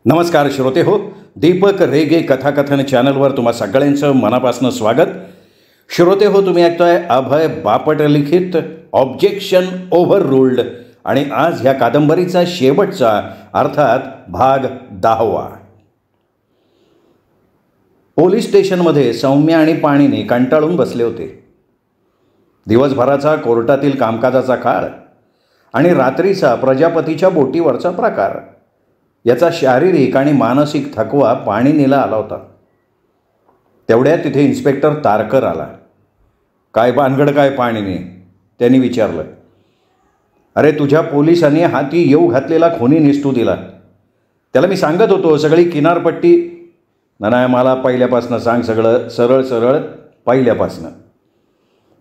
नमस्कार श्रोते हो, दीपक रेगे कथाकथन चॅनलवर तुम्हा सगळ्यांचं मनापासून स्वागत. श्रोते हो, तुम्ही ऐकताय अभय बापट लिखित ऑब्जेक्शन ओव्हररूल्ड आणि आज ह्या कादंबरीचा शेवटचा अर्थात भाग 10वा. पोलीस स्टेशनमध्ये सौम्या आणि पाणीने कंटाळून बसले होते. दिवसभराचा कोर्टातील कामकाजाचा काळ आणि रात्रीचा प्रजापतीच्या बोटीवरचा प्रकार याचा शारीरिक आणि मानसिक थकवा पाणीनीला आला होता. तेवढ्यात तिथे इन्स्पेक्टर तारकर आला. काय भानगड काय पाणीने, त्यांनी विचारलं. अरे, तुझ्या पोलिसांनी हाती येऊ घातलेला खुनी निष्ठू दिला. त्याला मी सांगत होतो सगळी किनारपट्टी. नाही, मला पहिल्यापासनं सांग, सगळं सरळ सरळ पहिल्यापासनं.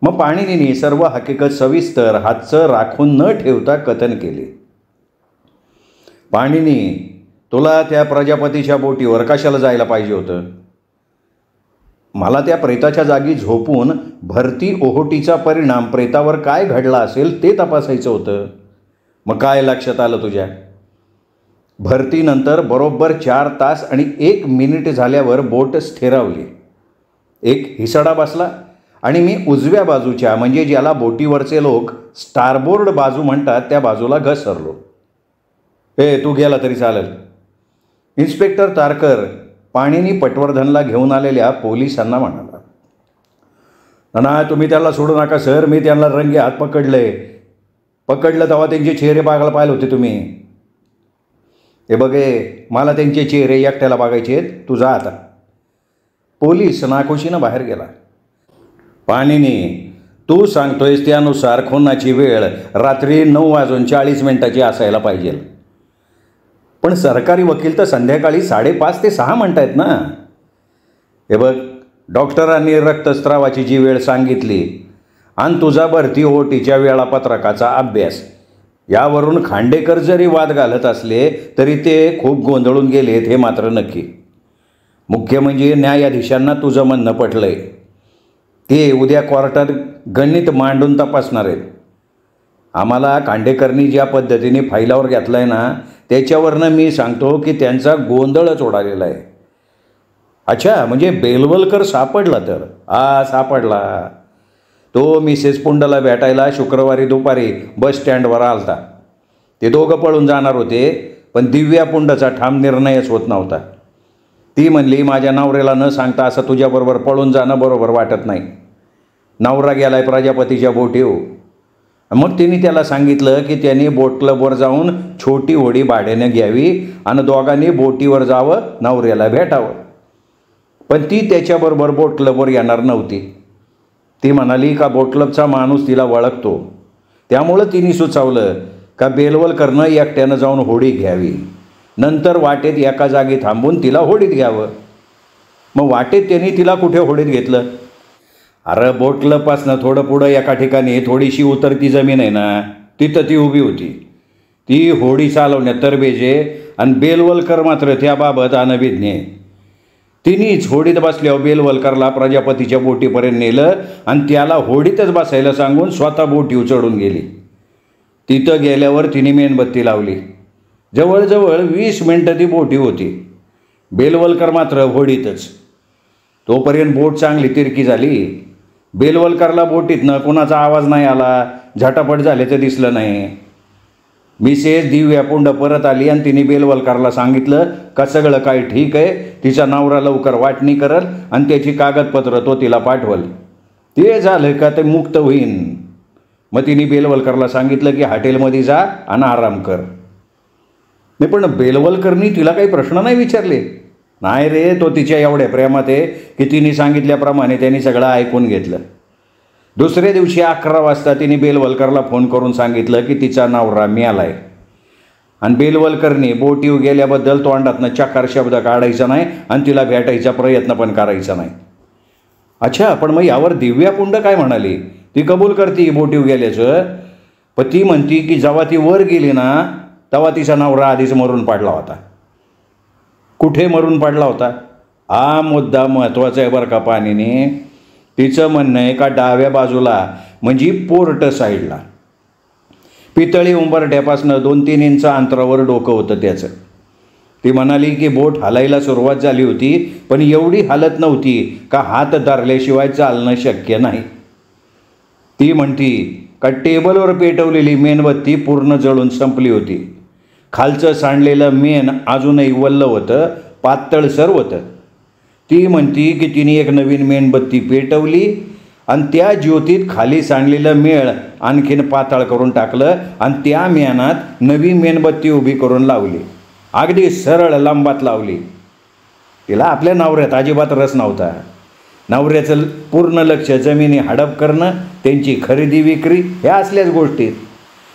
मग पाणीनीने सर्व हकीकत सविस्तर हातचं राखून न ठेवता कथन केले. पाणीनी, तुला त्या प्रजापतीच्या बोटीवर कशाला जायला पाहिजे होतं? मला त्या प्रेताच्या जागी झोपून भरती ओहोटीचा परिणाम प्रेतावर काय घडला असेल ते तपासायचं होतं. मग काय लक्षात आलं तुझ्या? भरतीनंतर बरोबर 4 तास आणि 1 मिनिट झाल्यावर बोट स्थिरावली. एक हिसडा बसला आणि मी उजव्या बाजूच्या, म्हणजे ज्याला बोटीवरचे लोक स्टारबोर्ड बाजू म्हणतात, त्या बाजूला घसरलो. तू गेला तरी चालेल. इन्स्पेक्टर तारकर पाणीनी पटवर्धनला घेऊन आलेल्या पोलिसांना म्हणाला. ना, तुम्ही त्याला सोडू नका सर, मी त्यांना रंगे हात पकडलं तेव्हा त्यांचे चेहरे बघायला पाहिले होते तुम्ही. हे बघे, मला त्यांचे चेहरे एकट्याला बघायचे आहेत, तू जा आता. पोलीस नाखुशीनं बाहेर गेला. पाणीनी, तू सांगतोयस त्यानुसार खुनाची वेळ रात्री 9:40 असायला पाहिजे. पण सरकारी वकील तर संध्याकाळी 5:30 ते 6 म्हणतायत ना. हे बघ, डॉक्टरांनी रक्तस्रावाची जी वेळ सांगितली आणि तुझा भरती ओटीच्या वेळापत्रकाचा अभ्यास, यावरून खांडेकर जरी वाद घालत असले तरी ते खूप गोंधळून गेलेत हे मात्र नक्की. मुख्य म्हणजे न्यायाधीशांना तुझं म्हणणं पटलं आहे. ते उद्या कोर्टात गणित मांडून तपासणार आहेत. आम्हाला खांडेकरनी ज्या पद्धतीने फाईलावर घेतलं आहे ना, त्याच्यावरनं मी सांगतो की त्यांचा गोंधळच उडालेला आहे. अच्छा, म्हणजे बेलवलकर सापडला तर? सापडला. तो मिसेस पुंडला भेटायला शुक्रवारी दुपारी बस स्टँडवर आलता. ते दोघं पळून जाणार होते, पण दिव्या पुंडचा ठाम निर्णयच होत नव्हता. ती म्हणली, माझ्या नवऱ्याला न सांगता असं तुझ्याबरोबर पळून जाणं बरोबर वाटत नाही. नवरा गेलाय प्रजापतीच्या बोटीवर. मग तिने त्याला सांगितलं की त्यांनी बोट क्लबवर जाऊन छोटी होडी भाड्याने घ्यावी आणि दोघांनी बोटीवर जावं, नवऱ्याला भेटावं. पण ती त्याच्याबरोबर बोट क्लबवर येणार नव्हती. ती म्हणाली का बोट क्लबचा माणूस तिला ओळखतो, त्यामुळं तिने सुचवलं का बेलवलकरनं एकट्यानं जाऊन होडी घ्यावी, नंतर वाटेत एका जागी थांबून तिला होडीत घ्यावं. मग वाटेत त्यांनी तिला कुठे होडीत घेतलं? अरे, बोट क्लबपासनं थोडं पुढं एका ठिकाणी थोडीशी उतरती जमीन आहे ना, तिथं ती उभी होती. ती होडी चालवण्यात तरबेजे आणि बेलवलकर मात्र त्याबाबत अनभिज्ञ. तिनेच होडीत बसल्यावर बेलवलकरला प्रजापतीच्या बोटीपर्यंत नेलं आणि त्याला होडीतच बसायला सांगून स्वतः बोटीवर चढून गेली. तिथं गेल्यावर तिने मेणबत्ती लावली. जवळजवळ 20 मिनटं ती बोटी होती. बेलवलकर मात्र होडीतच. तोपर्यंत बोट चांगली तिरकी झाली. बेलवलकरला बोटीतनं कोणाचा आवाज नाही आला, झटापट झाल्याचं दिसलं नाही. मिसेस दिव्या पुंड परत आली आणि तिने बेलवलकरला सांगितलं का सगळं काय ठीक आहे, तिचा नवरा लवकर वाटणी करल आणि त्याची कागदपत्र तो तिला पाठवल. ते झालं का ते मुक्त होईन. मग तिने बेलवलकरला सांगितलं की हॉटेलमध्ये जा आणि आराम कर. नाही, पण बेलवलकरनी तिला काही प्रश्न नाही विचारले. नाही रे, तो तिच्या एवढ्या प्रेमात आहे की तिने सांगितल्याप्रमाणे त्यांनी सगळं ऐकून घेतलं. दुसऱ्या दिवशी 11 वाजता तिने बेलवलकरला फोन करून सांगितलं की तिचा नवरा मिळालाय आणि बेलवलकरनी बोटीवर गेल्याबद्दल तोंडातनं चकार शब्द काढायचा नाही आणि तिला भेटायचा प्रयत्न पण करायचा नाही. अच्छा, पण मग यावर दिव्या पुंड काय म्हणाली? ती कबूल करते बोटीवर गेल्याचं, पण ती म्हणती की जेव्हा ती वर गेली ना तेव्हा तिचा नवरा आधीच मरून पडला होता. कुठे मरून पडला होता? हा मुद्दा महत्त्वाचा आहे बरं का पाणीने. तिचं म्हणणं आहे का डाव्या बाजूला, म्हणजे पोर्ट साईडला. पितळी उंबरठ्यापासनं 2-3 इंच अंतरावर डोकं होतं त्याचं. ती म्हणाली की बोट हालायला सुरुवात झाली होती, पण एवढी हालत नव्हती का हात धरल्याशिवाय चालणं शक्य नाही. ती म्हणती का टेबलवर पेटवलेली मेणबत्ती पूर्ण जळून संपली होती. खालचं सांडलेलं मेण अजूनही वल्ल होतं, पातळसर होतं. ती म्हणती की तिने एक नवीन मेणबत्ती पेटवली आणि त्या ज्योतीत खाली सांडलेलं मेळ आणखीन पातळ करून टाकलं आणि त्या मेणात नवी मेणबत्ती उभी करून लावली. अगदी सरळ लंबात लावली. तिला आपल्या नवऱ्यात अजिबात रस नव्हता. नवऱ्याचं पूर्ण लक्ष जमिनी हडप करणं, त्यांची खरेदी विक्री ह्या असल्याच गोष्टीत.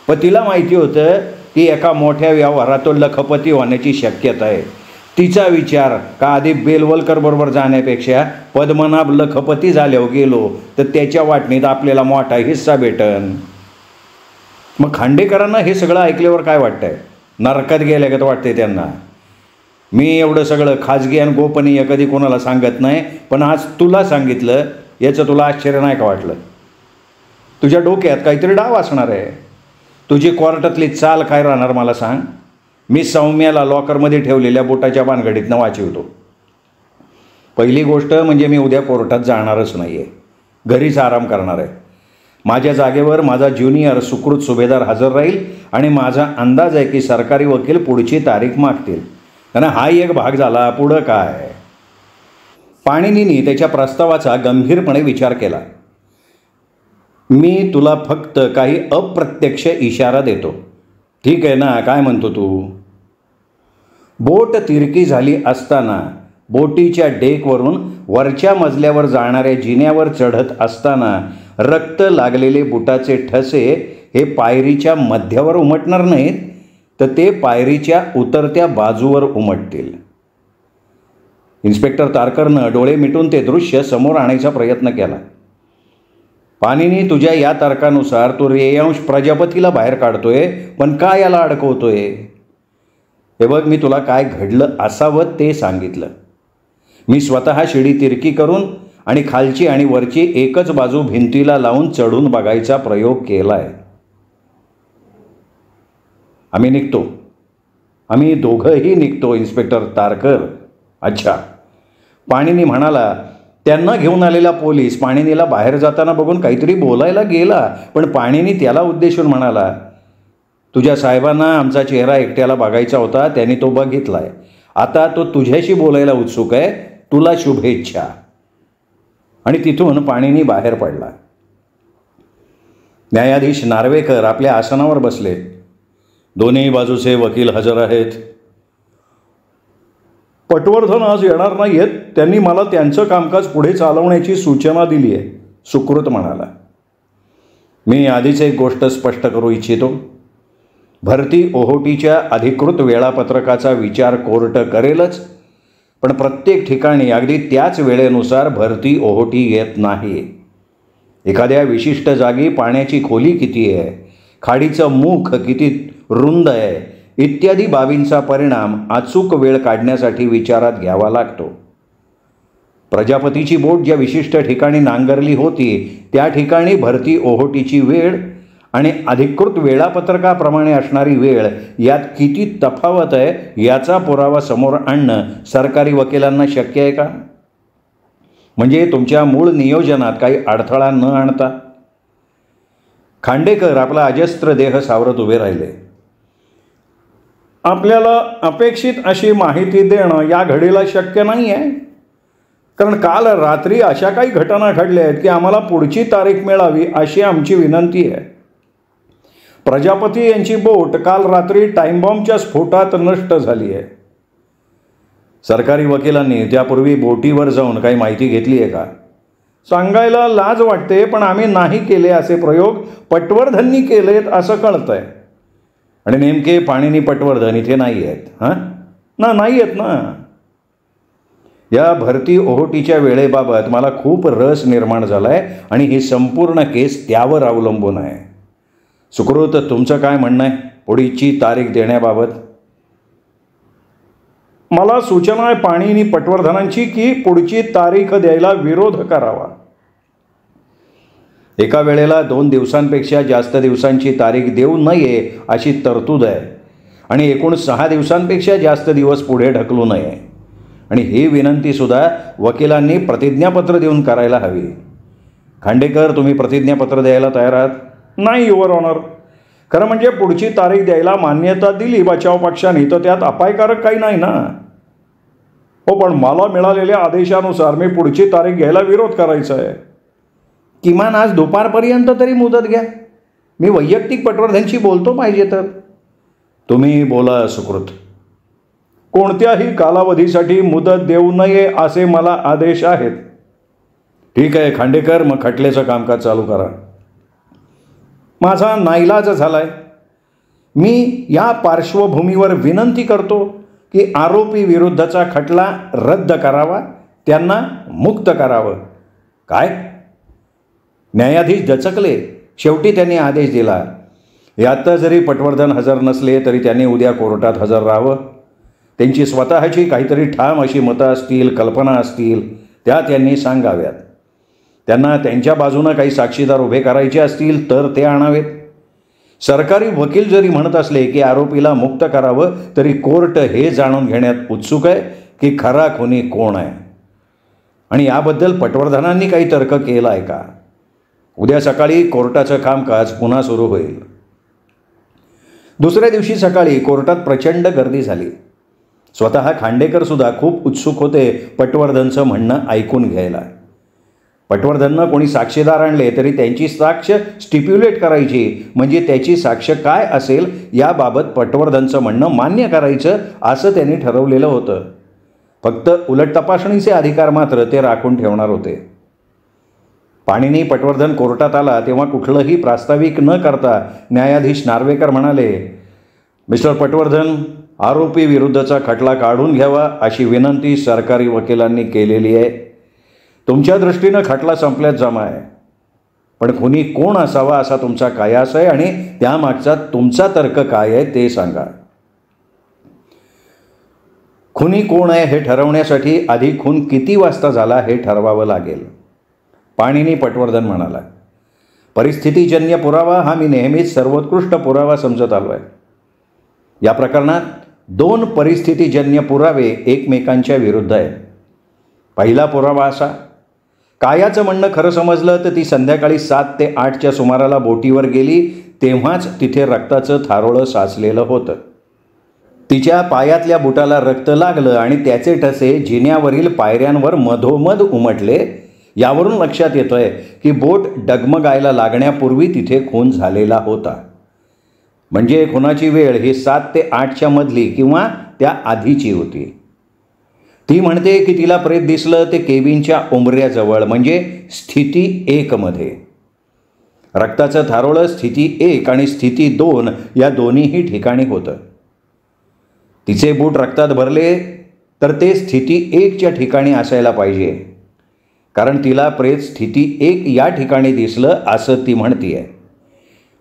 पण तिला माहिती होतं की एका मोठ्या व्यवहारातून लखपती होण्याची शक्यता आहे. तिचा विचार का आधी बेलवलकर बरोबर जाण्यापेक्षा पद्मनाभ लखपती झाल्यावर गेलो तर त्याच्या वाटणीत आपल्याला मोठा हिस्सा भेटन. मग खांडेकरांना हे सगळं ऐकल्यावर काय वाटतंय? नरकात गेल्यागत वाटते त्यांना. मी एवढं सगळं खाजगी आणि गोपनीय कधी कोणाला सांगत नाही, पण आज तुला सांगितलं याचं तुला आश्चर्य नाही का वाटलं? तुझ्या डोक्यात काहीतरी डाव असणार आहे. तुझी कोर्टातली चाल काय राहणार मला सांग? मी सौम्याला लॉकरमध्ये ठेवलेल्या बोटाच्या भानगडीतनं वाचवतो. पहिली गोष्ट म्हणजे मी उद्या कोर्टात जाणारच नाही आहे, घरीच आराम करणार आहे. माझ्या जागेवर माझा ज्युनियर सुकृत सुभेदार हजर राहील आणि माझा अंदाज आहे की सरकारी वकील पुढची तारीख मागतील. कारण हा एक भाग झाला. पुढं काय? पाणिनींनी त्याच्या प्रस्तावाचा गंभीरपणे विचार केला. मी तुला फक्त काही अप्रत्यक्ष इशारा देतो. ठीक आहे ना? काय म्हणतो तू? बोट तिरकी झाली असताना, बोटीच्या डेकवरून वरच्या मजल्यावर जाणाऱ्या जिन्यावर चढत असताना रक्त लागलेले बुटाचे ठसे हे पायरीच्या मध्यावर उमटणार नाहीत, तर ते पायरीच्या उतरत्या बाजूवर उमटतील. इन्स्पेक्टर तारकरनं डोळे मिटून ते दृश्य समोर आणायचा प्रयत्न केला. पाणिनी, तुझ्या या तर्कानुसार तो रेयांश प्रजापतीला बाहेर काढतोय, पण का याला अडकवतोय? हे बघ, मी तुला काय घडलं असावं ते सांगितलं. मी स्वतः शिडी तिरकी करून आणि खालची आणि वरची एकच बाजू भिंतीला लावून चढून बघायचा प्रयोग केला आहे. आम्ही निघतो. आम्ही दोघंही निघतो इन्स्पेक्टर तारकर. अच्छा. पाणिनी म्हणाला. त्यांना घेऊन आलेला पोलीस पाणिनीला बाहेर जाताना बघून काहीतरी बोलायला गेला, पण पाणिनी त्याला उद्देशून म्हणाला, तुझ्या साहेबांना आमचा चेहरा एकट्याला बघायचा होता, त्यांनी तो बघितलाय. आता तो तुझ्याशी बोलायला उत्सुक आहे. तुला शुभेच्छा. आणि तिथून पाणिनी बाहेर पडला. न्यायाधीश नार्वेकर आपल्या आसनावर बसले. दोन्ही बाजूचे वकील हजर आहेत. पटवर्धन आज येणार नाहीत. त्यांनी मला त्यांचं कामकाज पुढे चालवण्याची सूचना दिली आहे, सुकृत म्हणाला. मी आधीच एक गोष्ट स्पष्ट करू इच्छितो. भरती ओहोटीच्या अधिकृत वेळापत्रकाचा विचार कोर्ट करेलच, पण प्रत्येक ठिकाणी अगदी त्याच वेळेनुसार भरती ओहोटी येत नाही. एखाद्या विशिष्ट जागी पाण्याची खोली किती आहे, खाडीचं मुख किती रुंद आहे इत्यादी बाबींचा परिणाम अचूक वेळ काढण्यासाठी विचारात घ्यावा लागतो. प्रजापतीची बोट ज्या विशिष्ट ठिकाणी नांगरली होती त्या ठिकाणी भरती ओहोटीची वेळ आणि अधिकृत वेळापत्रकाप्रमाणे असणारी वेळ यात किती तफावत आहे याचा पुरावा समोर आणणं सरकारी वकिलांना शक्य आहे का? म्हणजे तुमच्या मूळ नियोजनात काही अडथळा न आणता. खांडेकर आपला अजस्त्र देह सावरत उभे राहिले. आपल्याला अपेक्षित अशी माहिती देणं या घडीला शक्य नाही आहे, कारण काल रात्री अशा काही घटना घडल्या आहेत की आम्हाला पुढची तारीख मिळावी अशी आमची विनंती आहे. प्रजापती यांची बोट काल रात्री टाईमबॉम्बच्या स्फोटात नष्ट झाली आहे. सरकारी वकिलांनी त्यापूर्वी बोटीवर जाऊन काही माहिती घेतली आहे का? सांगायला लाज वाटते, पण आम्ही नाही केले असे प्रयोग पटवर्धननी केलेत असं कळतंय. आणि नेमके पाणिनी पटवर्धन इथे नाही आहेत. नाही आहेत ना. या भरती ओहोटीच्या वेळेबाबत मला खूप रस निर्माण झाला आहे आणि ही संपूर्ण केस त्यावर अवलंबून आहे. सुकृत, तुमचं काय म्हणणं आहे पुढची तारीख देण्याबाबत? मला सूचना आहे पाणिनी पटवर्धनांची की पुढची तारीख द्यायला विरोध करावा. एका वेळेला 2 दिवसांपेक्षा जास्त दिवसांची तारीख देऊ नये अशी तरतूद आहे. आणि एकूण 6 दिवसांपेक्षा जास्त दिवस पुढे ढकलू नये. आणि ही विनंतीसुद्धा वकिलांनी प्रतिज्ञापत्र देऊन करायला हवी. खांडेकर, तुम्ही प्रतिज्ञापत्र द्यायला तयार आहात? नाही युअर ऑनर. खरं म्हणजे पुढची तारीख द्यायला मान्यता दिली बचाव पक्षाने तर त्यात अपायकारक काही नाही ना. हो, पण मला मिळालेल्या आदेशानुसार मी पुढची तारीख घ्यायला विरोध करायचा आहे. किमान आज दुपारपर्यंत तरी मुदत घ्या. मी वैयक्तिक पटवर्धनशी बोलतो पाहिजे तर. तुम्ही बोला सुकृत. कोणत्याही कालावधीसाठी मुदत देऊ नये असे मला आदेश आहेत. ठीक आहे खांडेकर, मग खटल्याचं कामकाज चालू करा. माझा नाईलाज झालाय. मी या पार्श्वभूमीवर विनंती करतो की आरोपी विरुद्धचा खटला रद्द करावा, त्यांना मुक्त करावं. काय? न्यायाधीश दचकले. शेवटी त्यांनी आदेश दिला. यात जरी पटवर्धन हजर नसले तरी त्यांनी उद्या कोर्टात हजर राहावं. त्यांची स्वतःची काहीतरी ठाम अशी मतं असतील, कल्पना असतील, त्या त्यांनी सांगाव्यात. त्यांना त्यांच्या बाजूनं काही साक्षीदार उभे करायचे असतील तर ते आणावेत. सरकारी वकील जरी म्हणत असले की आरोपीला मुक्त करावं तरी कोर्ट हे जाणून घेण्यात उत्सुक आहे की खरा खुनी कोण आहे. आणि याबद्दल पटवर्धनांनी काही तर्क केला आहे का? उद्या सकाळी कोर्टाचं कामकाज पुन्हा सुरू होईल. दुसऱ्या दिवशी सकाळी कोर्टात प्रचंड गर्दी झाली. स्वतः खांडेकरसुद्धा खूप उत्सुक होते पटवर्धनचं म्हणणं ऐकून घ्यायला. पटवर्धननं कोणी साक्षीदार आणले तरी त्यांची साक्ष स्टिप्युलेट करायची, म्हणजे त्याची साक्ष काय असेल याबाबत पटवर्धनचं म्हणणं मान्य करायचं असं त्यांनी ठरवलेलं होतं. फक्त उलट तपासणीचे अधिकार मात्र ते राखून ठेवणार होते. पाणिनी पटवर्धन कोर्टात आला तेव्हा कुठलंही प्रास्ताविक न करता न्यायाधीश नार्वेकर म्हणाले, मिस्टर पटवर्धन, आरोपी विरुद्धचा खटला काढून घ्यावा अशी विनंती सरकारी वकिलांनी केलेली आहे. तुमच्या दृष्टीनं खटला संपल्यात जमा आहे, पण खुनी कोण असावा असा तुमचा कयास आहे आणि त्यामागचा तुमचा तर्क काय आहे ते सांगा. खुनी कोण आहे हे ठरवण्यासाठी आधी खून किती वाजता झाला हे ठरवावं लागेल. पाणिनी पटवर्धन म्हणाला, परिस्थितीजन्य पुरावा हा मी नेहमीच सर्वोत्कृष्ट पुरावा समजत आलो आहे. या प्रकरणात 2 परिस्थितीजन्य पुरावे एकमेकांच्या विरुद्ध आहेत. पहिला पुरावा असा, कायाचं म्हणणं खरं समजलं तर ती संध्याकाळी 7 ते 8च्या सुमाराला बोटीवर गेली तेव्हाच तिथे रक्ताचं थारोळं साचलेलं होतं. तिच्या पायातल्या बुटाला रक्त लागलं आणि त्याचे ठसे जिन्यावरील पायऱ्यांवर मधोमध उमटले. यावरून लक्षात येतोय की बोट डगमगायला लागण्यापूर्वी तिथे खून झालेला होता. म्हणजे खुनाची वेळ ही 7 ते 8च्या मधली किंवा त्या आधीची होती. ती म्हणते की तिला प्रेत दिसलं ते केबिनच्या उंबऱ्याजवळ, म्हणजे स्थिती 1 मध्ये. रक्ताचं थारोळं स्थिती 1 आणि स्थिती 2 या दोन्हीही ठिकाणी होतं. तिचे बूट रक्तात भरले तर ते स्थिती 1च्या ठिकाणी असायला पाहिजे, कारण तिला प्रेत स्थिती 1 या ठिकाणी दिसलं असं ती म्हणतीये.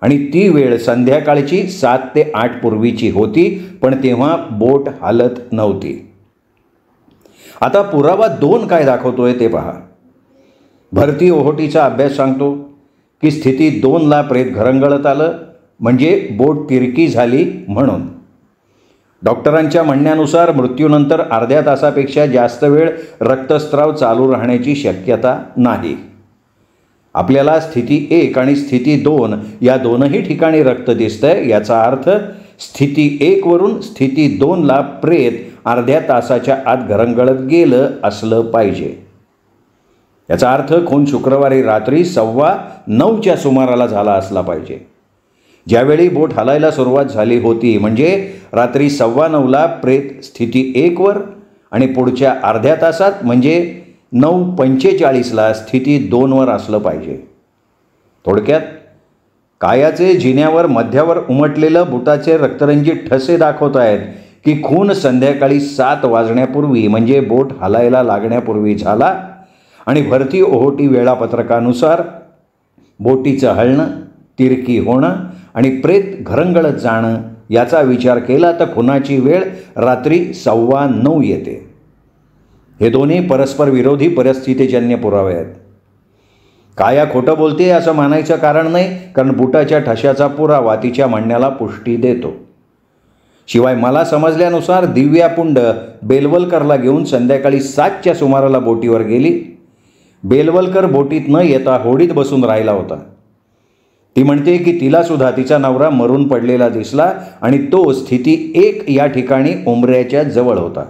आणि ती वेळ संध्याकाळची 7 ते 8 पूर्वीची होती, पण तेव्हा बोट हालत नव्हती. आता पुरावा 2 काय दाखवतोय ते पहा. भरती ओहोटीचा अभ्यास सांगतो की स्थिती 2ला प्रेत घरंगळत आलं, म्हणजे बोट तिरकी झाली म्हणून. डॉक्टरांच्या म्हणण्यानुसार मृत्यूनंतर अर्ध्या तासापेक्षा जास्त वेळ रक्तस्राव चालू राहण्याची शक्यता नाही. आपल्याला स्थिती 1 आणि स्थिती 2 या दोनही ठिकाणी रक्त दिसतंय. याचा अर्थ स्थिती 1 वरून स्थिती 2ला प्रेत अर्ध्या तासाच्या आत घरंगळत गेलं असलं पाहिजे. याचा अर्थ खून शुक्रवारी रात्री 9:15च्या सुमाराला झाला असला पाहिजे. ज्यावेळी बोट हलायला सुरुवात झाली होती म्हणजे रात्री 9:15ला प्रेत स्थिती 1 वर आणि पुढच्या अर्ध्या तासात म्हणजे 9:45ला स्थिती 2 वर असलं पाहिजे. थोडक्यात कायाचे जिन्यावर मध्यावर उमटलेलं बुटाचे रक्तरंजित ठसे दाखवत आहेत की खून संध्याकाळी 7 वाजण्यापूर्वी म्हणजे बोट हलायला लागण्यापूर्वी झाला. आणि भरती ओहोटी वेळापत्रकानुसार बोटीचं हलणं, तिरकी होणं आणि प्रेत घरंगळत जाणं याचा विचार केला तर खुनाची वेळ रात्री 9:15 येते. हे दोन्ही परस्पर विरोधी परिस्थितीजन्य पुरावे आहेत. काया खोटं बोलते असं मानायचं कारण नाही, कारण बुटाच्या ठशाचा पुरावा तिच्या म्हणण्याला पुष्टी देतो. शिवाय मला समजल्यानुसार दिव्या पुंड बेलवलकरला घेऊन संध्याकाळी 7च्या सुमाराला बोटीवर गेली. बेलवलकर बोटीत न येता होडीत बसून राहिला होता. ती म्हणते की तिलासुद्धा तिचा नवरा मरून पडलेला दिसला आणि तो स्थिती 1 या ठिकाणी उंबऱ्याच्या जवळ होता.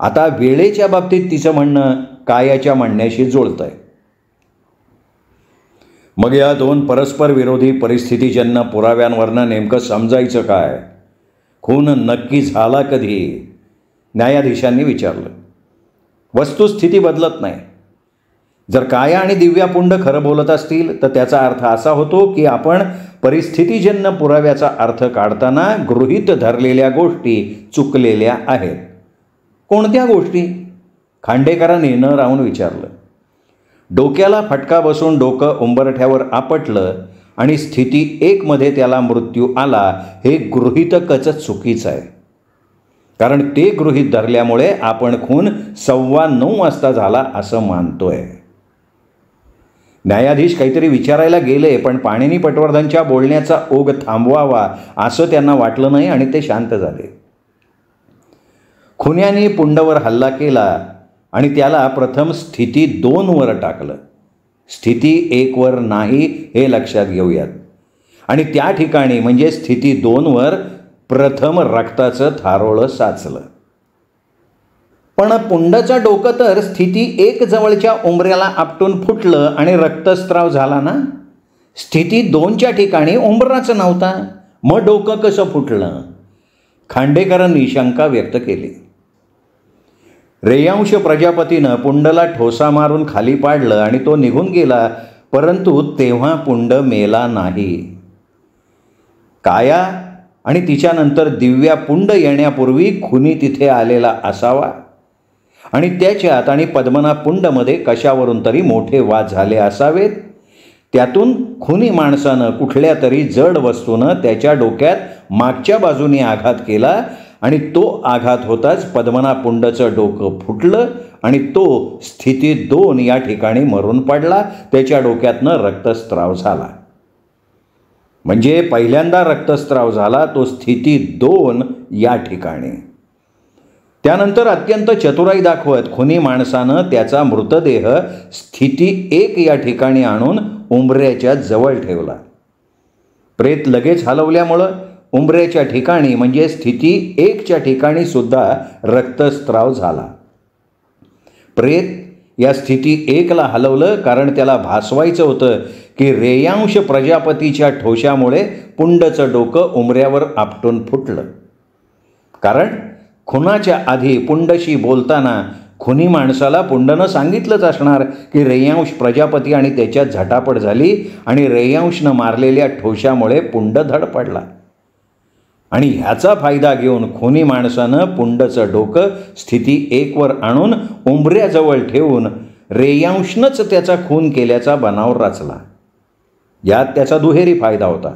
आता वेळेच्या बाबतीत तिचं म्हणणं कायाच्या म्हणण्याशी जुळतंय. मग या 2 परस्पर विरोधी परिस्थितीजन्य पुराव्यांवरनं नेमकं समजायचं काय? खून नक्की झाला कधी? न्यायाधीशांनी विचारलं. वस्तुस्थिती बदलत नाही. जर काया आणि दिव्या पुंड खरं बोलत असतील तर त्याचा अर्थ असा होतो की आपण परिस्थितीजन्य पुराव्याचा अर्थ काढताना गृहीत धरलेल्या गोष्टी चुकलेल्या आहेत. कोणत्या गोष्टी? खांडेकरांनी न राहून विचारलं. डोक्याला फटका बसून डोकं उंबरठ्यावर आपटलं आणि स्थिती 1 मध्ये त्याला मृत्यू आला हे गृहीतकच चुकीचं आहे. कारण ते गृहीत धरल्यामुळे आपण खून 9:15 वाजता झाला असं मानतोय. न्यायाधीश काहीतरी विचारायला गेले, पण पाणिनी पटवर्धनच्या बोलण्याचा ओघ थांबवावा असं त्यांना वाटलं नाही आणि ते शांत झाले. खुन्याने पुंडवर हल्ला केला आणि त्याला प्रथम स्थिती 2 वर टाकलं. स्थिती 1 वर नाही हे लक्षात घेऊयात. आणि त्या ठिकाणी म्हणजे स्थिती 2 वर प्रथम रक्ताचं थारोळं साचलं. पण पुंडचं डोकं तर स्थिती 1 जवळच्या उंबऱ्याला आपटून फुटलं आणि रक्तस्राव झाला ना. स्थिती 2च्या ठिकाणी उंबराच नव्हता, मग डोकं कसं फुटलं? खांडेकरांनी शंका व्यक्त केली. रेयांश प्रजापतीनं पुंडला ठोसा मारून खाली पाडलं आणि तो निघून गेला, परंतु तेव्हा पुंड मेला नाही. काया आणि तिच्यानंतर दिव्या पुंड येण्यापूर्वी खुनी तिथे आलेला असावा आणि त्याच्यात आणि पद्मनाभ पुंडमध्ये कशावरून तरी मोठे वाद झाले असावेत. त्यातून खुनी माणसानं कुठल्या तरी जड वस्तूनं त्याच्या डोक्यात मागच्या बाजूने आघात केला आणि तो आघात होताच पद्मनाभ पुंडचं डोकं फुटलं आणि तो स्थिती 2 या ठिकाणी मरून पडला. त्याच्या डोक्यातनं रक्तस्राव झाला. म्हणजे पहिल्यांदा रक्तस्राव झाला तो स्थिती 2 या ठिकाणी. त्यानंतर अत्यंत चतुराई दाखवत खुनी माणसानं त्याचा मृतदेह स्थिती 1 या ठिकाणी आणून उंबऱ्याच्या जवळ ठेवला. प्रेत लगेच हलवल्यामुळं उंबऱ्याच्या ठिकाणी म्हणजे स्थिती 1च्या ठिकाणी सुद्धा रक्तस्राव झाला. प्रेत या स्थिती 1ला हलवलं कारण त्याला भासवायचं होतं की रेयांश प्रजापतीच्या ठोशामुळे पुंडचं डोकं उंबऱ्यावर आपटून फुटलं. कारण खुनाच्या आधी पुंडशी बोलताना खुनी माणसाला पुंडनं सांगितलंच असणार की रेयांश प्रजापती आणि त्याच्यात झटापट झाली आणि रेयांशनं मारलेल्या ठोशामुळे पुंड धडपडला. आणि ह्याचा फायदा घेऊन खुनी माणसानं पुंडचं डोकं स्थिती 1 वर आणून उंबऱ्याजवळ ठेवून रेयांशनंच त्याचा खून केल्याचा बनाव रचला. यात त्याचा दुहेरी फायदा होता.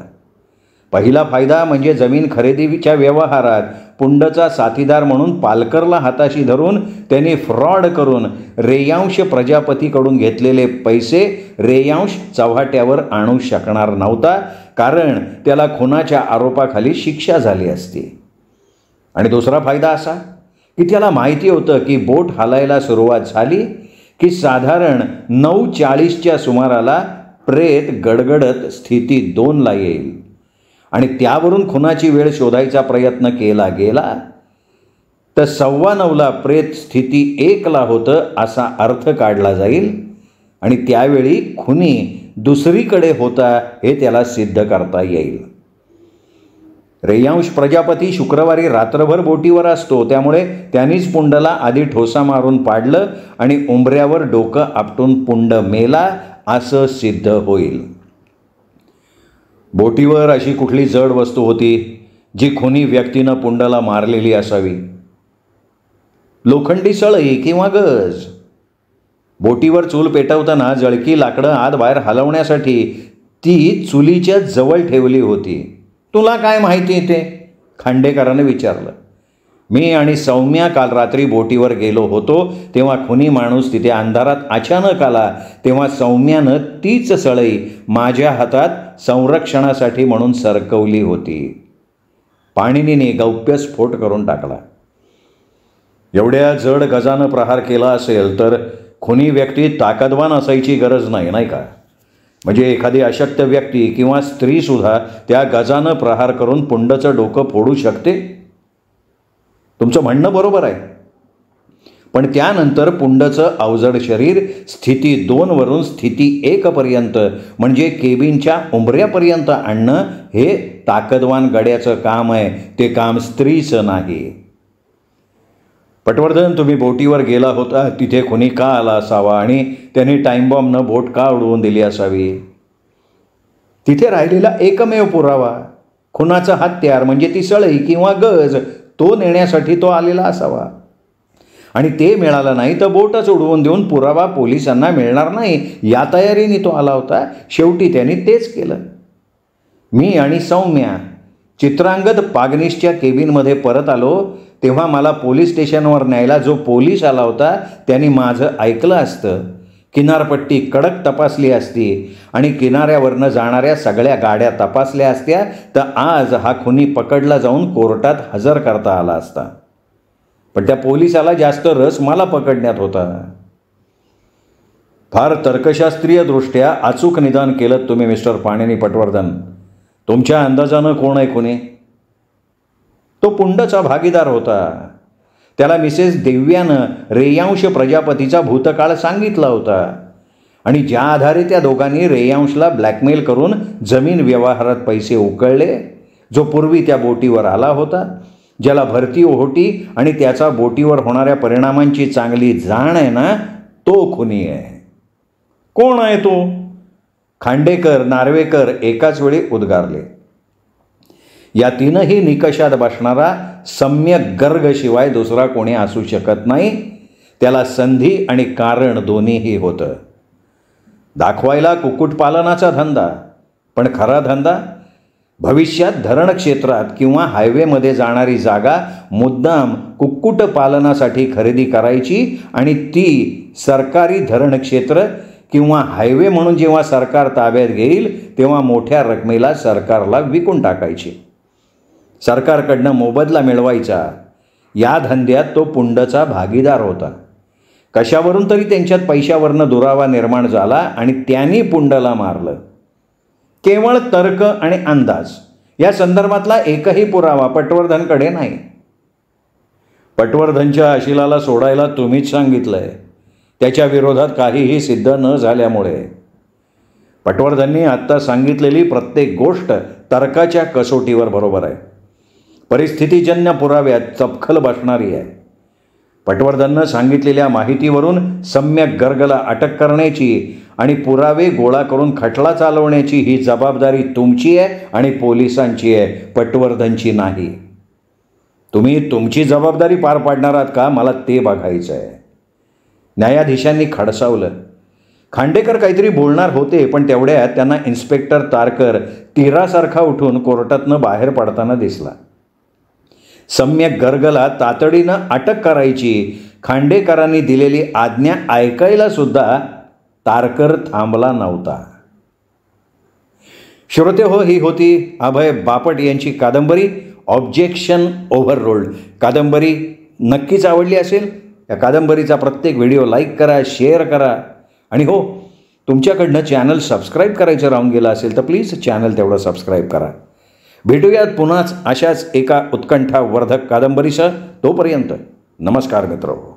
पहिला फायदा म्हणजे जमीन खरेदीच्या व्यवहारात पुंडचा साथीदार म्हणून पालकरला हाताशी धरून त्यांनी फ्रॉड करून रेयांश प्रजापतीकडून घेतलेले पैसे रेयांश चव्हाट्यावर आणू शकणार नव्हता, कारण त्याला खुनाच्या आरोपाखाली शिक्षा झाली असती. आणि दुसरा फायदा असा की त्याला माहिती होतं की बोट हालायला सुरुवात झाली की साधारण 9:40च्या सुमाराला प्रेत गडगडत स्थिती 2ला येईल आणि त्यावरून खुनाची वेळ शोधायचा प्रयत्न केला गेला तर 9:15ला प्रेत स्थिती 1ला होतं असा अर्थ काढला जाईल आणि त्यावेळी खुनी दुसरीकडे होता हे त्याला सिद्ध करता येईल. रेयांश प्रजापती शुक्रवारी रात्रभर बोटीवर असतो, त्यामुळे त्यांनीच पुंडला आधी ठोसा मारून पाडलं आणि उंबऱ्यावर डोकं आपटून पुंड मेला असं सिद्ध होईल. बोटीवर अशी कुठली जड वस्तू होती जी खुनी व्यक्तीनं पुंडला मारलेली असावी? लोखंडी सळई किंवा गज. बोटीवर चूल पेटवताना जळकी लाकडं आत बाहेर हलवण्यासाठी ती चुलीच्या जवळ ठेवली होती. तुला काय माहिती ते? खांडेकरांनी विचारलं. मी आणि सौम्या काल रात्री बोटीवर गेलो होतो, तेव्हा खुनी माणूस तिथे अंधारात अचानक आला. तेव्हा सौम्यानं तीच सळई माझ्या हातात संरक्षणासाठी म्हणून सरकवली होती. पाणिनीने गौप्यस्फोट करून टाकला. एवढ्या जड गजानं प्रहार केला असेल तर खुनी व्यक्ती ताकदवान असायची गरज नाही, नाही का? म्हणजे एखादी अशक्त व्यक्ती किंवा स्त्रीसुद्धा त्या गजानं प्रहार करून पुंडचं डोकं फोडू शकते. तुमचं म्हणणं बरोबर आहे, पण त्यानंतर पुंडचं अवजड शरीर स्थिती 2 वरून स्थिती 1 पर्यंत म्हणजे केबिनच्या उंबऱ्यापर्यंत आणणं हे ताकदवान गड्याचं काम आहे, ते काम स्त्रीचं नाही. पटवर्धन, तुम्ही बोटीवर गेला होता, तिथे खुनी का आला असावा आणि त्याने टाईमबॉम्बनं बोट का उडवून दिली असावी? तिथे राहिलेला एकमेव पुरावा खुनाचा हत्यार म्हणजे ती सळई किंवा गज, तो नेण्यासाठी तो आलेला असावा. आणि ते मिळालं नाही तर बोटच उडवून देऊन पुरावा पोलिसांना मिळणार नाही या तयारीने तो आला होता. शेवटी त्यांनी तेच केलं. मी आणि सौम्या चित्रांगद पागनीसच्या केबिनमध्ये परत आलो तेव्हा मला पोलीस स्टेशनवर न्यायला जो पोलीस आला होता त्यांनी माझं ऐकलं असतं, किनारपट्टी कडक तपासली असती आणि किनाऱ्यावरनं जाणाऱ्या सगळ्या गाड्या तपासल्या असत्या तर आज हा खुनी पकडला जाऊन कोर्टात हजर करता आला असता. पण त्या पोलिसाला जास्त रस मला पकडण्यात होता. फार तर्कशास्त्रीय दृष्ट्या अचूक निदान केलं तुम्ही मिस्टर पाणिनी पटवर्धन. तुमच्या अंदाजानं कोण आहे खुनी? तो पुंडचा भागीदार होता. त्याला मिसेस देव्यानं रेयांश प्रजापतीचा भूतकाळ सांगितला होता आणि ज्या आधारे त्या दोघांनी रेयांशला ब्लॅकमेल करून जमीन व्यवहारात पैसे उकळले, जो पूर्वी त्या बोटीवर आला होता, ज्याला भरती ओहोटी आणि त्याचा बोटीवर होणाऱ्या परिणामांची चांगली जाण आहे ना, तो खुनी आहे. कोण आहे तो? खांडेकर, नार्वेकर एकाच वेळी उद्गारले. या तीनही निकषात बसणारा सम्यक गर्गशिवाय दुसरा कोणी असू शकत नाही. त्याला संधी आणि कारण दोन्हीही होतं. दाखवायला कुक्कुटपालनाचा धंदा, पण खरा धंदा भविष्यात धरण क्षेत्रात किंवा हायवेमध्ये जाणारी जागा मुद्दाम कुक्कुटपालनासाठी खरेदी करायची आणि ती सरकारी धरणक्षेत्र किंवा हायवे म्हणून जेव्हा सरकार ताब्यात घेईल तेव्हा मोठ्या रकमेला सरकारला विकून टाकायची. सरकारकडनं मोबदला मिळवायचा. या धंद्यात तो पुंडचा भागीदार होता. कशावरून तरी त्यांच्यात पैशावरनं दुरावा निर्माण झाला आणि त्यांनी पुंडला मारलं. केवळ तर्क आणि अंदाज या संदर्भातला एकही पुरावा पटवर्धनकडे नाही. पटवर्धनच्या अशिलाला सोडायला तुम्हीच सांगितलंय, त्याच्या विरोधात काहीही सिद्ध न झाल्यामुळे. पटवर्धननी आत्ता सांगितलेली प्रत्येक गोष्ट तर्काच्या कसोटीवर बरोबर आहे, परिस्थितीजन्य पुराव्यात चपखल बसणारी आहे. पटवर्धननं सांगितलेल्या माहितीवरून सम्यक गर्गला अटक करण्याची आणि पुरावे गोळा करून खटला चालवण्याची ही जबाबदारी तुमची आहे आणि पोलिसांची आहे, पटवर्धनची नाही. तुम्ही तुमची जबाबदारी पार पाडणार आहात का, मला ते बघायचं आहे. न्यायाधीशांनी खडसावलं. खांडेकर काहीतरी बोलणार होते, पण तेवढ्यात त्यांना इन्स्पेक्टर तारकर तीरासारखा उठून कोर्टातनं बाहेर पडताना दिसला. सम्यक गर्गला तातडीनं अटक करायची खांडेकरांनी दिलेली आज्ञा ऐकायला सुद्धा तारकर थांबला नव्हता. श्रोते हो, ही होती अभय बापट यांची कादंबरी ऑब्जेक्शन ओव्हररोल्ड. कादंबरी नक्कीच आवडली असेल. या कादंबरीचा प्रत्येक व्हिडिओ लाईक करा, शेअर करा आणि हो, तुमच्याकडनं चॅनल सबस्क्राईब करायचं राहून गेलं असेल तर प्लीज चॅनल तेवढं सबस्क्राईब करा. भेटूयात पुन्हाच अशाच एका उत्कंठावर्धक कादंबरीसह. तोपर्यंत नमस्कार मित्रहो.